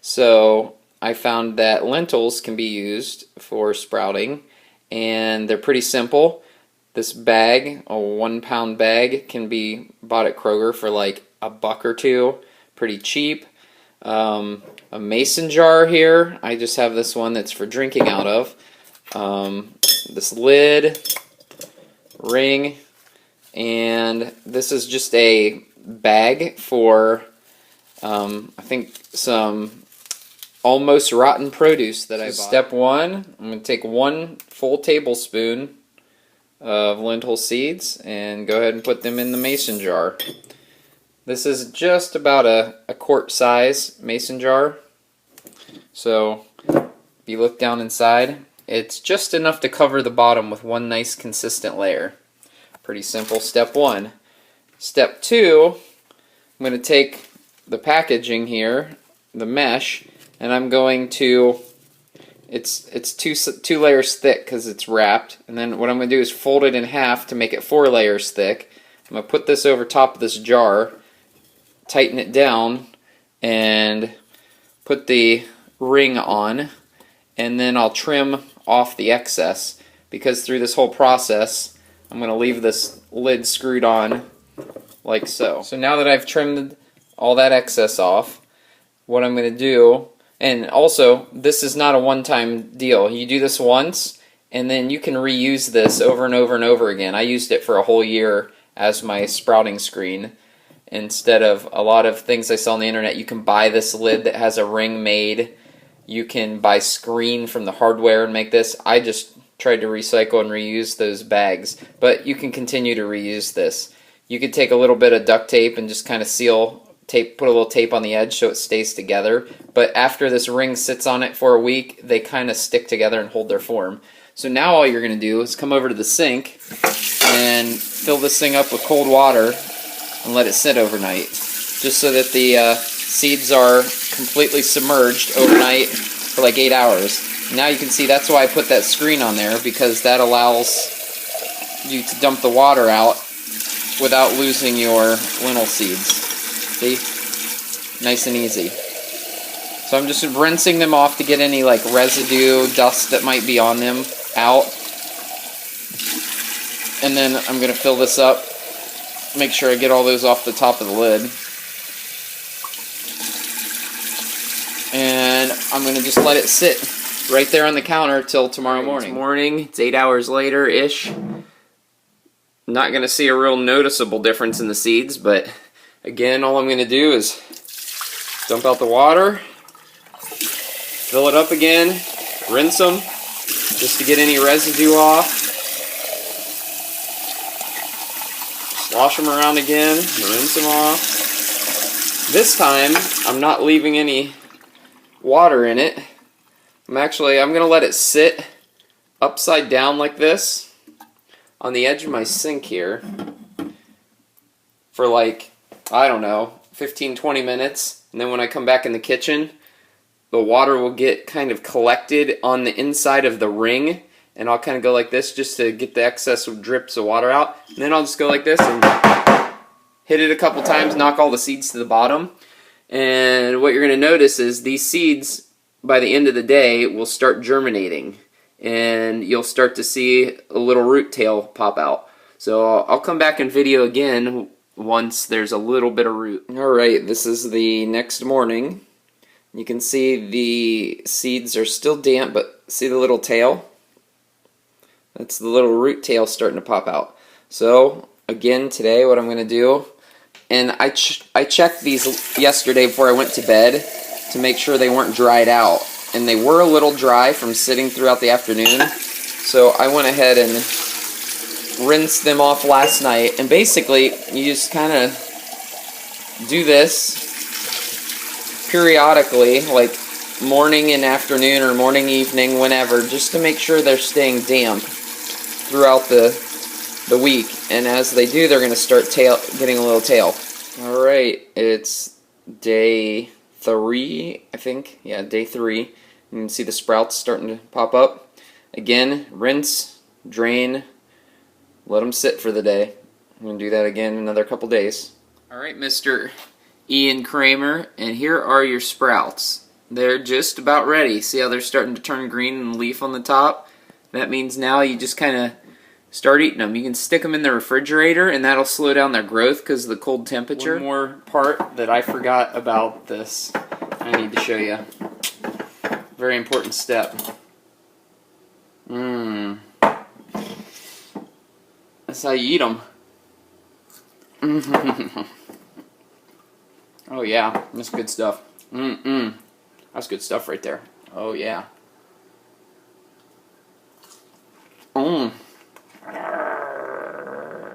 So I found that lentils can be used for sprouting, and they're pretty simple. This bag, a 1 pound bag, can be bought at Kroger for like $1 or $2, pretty cheap. A mason jar here, I just have this one that's for drinking out of. This lid, ring, and this is just a bag for I think some almost rotten produce that I bought. Step one, I'm going to take 1 full tablespoon of lentil seeds and go ahead and put them in the mason jar. This is just about a quart size mason jar. So if you look down inside, it's just enough to cover the bottom with one nice consistent layer. Pretty simple step one. Step two, I'm going to take the packaging here, the mesh, and I'm going to, it's two layers thick because it's wrapped, and then what I'm going to do is fold it in half to make it 4 layers thick. I'm going to put this over top of this jar, tighten it down, and put the ring on, and then I'll trim off the excess, because through this whole process I'm going to leave this lid screwed on like so. So now that I've trimmed all that excess off, what I'm going to do, and also this is not a one-time deal. You do this once and then you can reuse this over and over and over again. I used it for a whole year as my sprouting screen. Instead of a lot of things I saw on the internet, you can buy this lid that has a ring made. You can buy screen from the hardware and make this. I just tried to recycle and reuse those bags, but you can continue to reuse this. You could take a little bit of duct tape and just kind of seal tape, put a little tape on the edge so it stays together, but after this ring sits on it for a week, they kind of stick together and hold their form. So now all you're going to do is come over to the sink and fill this thing up with cold water and let it sit overnight, just so that the seeds are completely submerged overnight for like 8 hours. Now you can see that's why I put that screen on there, because that allows you to dump the water out without losing your lentil seeds. See? Nice and easy. So I'm just rinsing them off to get any like residue, dust that might be on them out. And then I'm going to fill this up. Make sure I get all those off the top of the lid. And I'm going to just let it sit right there on the counter till tomorrow morning. It's 8 hours later-ish. Not going to see a real noticeable difference in the seeds, but again, all I'm going to do is dump out the water, fill it up again, rinse them just to get any residue off. Wash them around again, rinse them off. This time, I'm not leaving any water in it. I'm going to let it sit upside down like this on the edge of my sink here for like, I don't know, 15-20 minutes. And then when I come back in the kitchen, the water will get kind of collected on the inside of the ring, and I'll kind of go like this just to get the excess of drips of water out. And then I'll just go like this and hit it a couple times, knock all the seeds to the bottom. And what you're going to notice is these seeds, by the end of the day, will start germinating, and you'll start to see a little root tail pop out. So I'll come back and video again once there's a little bit of root. Alright, this is the next morning. You can see the seeds are still damp, but see the little tail? That's the little root tail starting to pop out. So again today what I'm going to do, and I checked these yesterday before I went to bed to make sure they weren't dried out, and they were a little dry from sitting throughout the afternoon, so I went ahead and rinsed them off last night. And basically you just kind of do this periodically, like morning and afternoon or morning, evening, whenever, just to make sure they're staying damp throughout the week. And as they do, they're going to start getting a little tail. Alright, it's day 3, I think. Yeah, day 3. You can see the sprouts starting to pop up. Again, rinse, drain, let them sit for the day. I'm going to do that again in another couple days. Alright, Mr. Ian Kramer, and here are your sprouts. They're just about ready. See how they're starting to turn green and leaf on the top? That means now you just kind of start eating them. You can stick them in the refrigerator, and that'll slow down their growth because of the cold temperature. One more part that I forgot about this I need to show you. Very important step. That's how you eat them. Oh yeah, that's good stuff. That's good stuff right there. Oh yeah.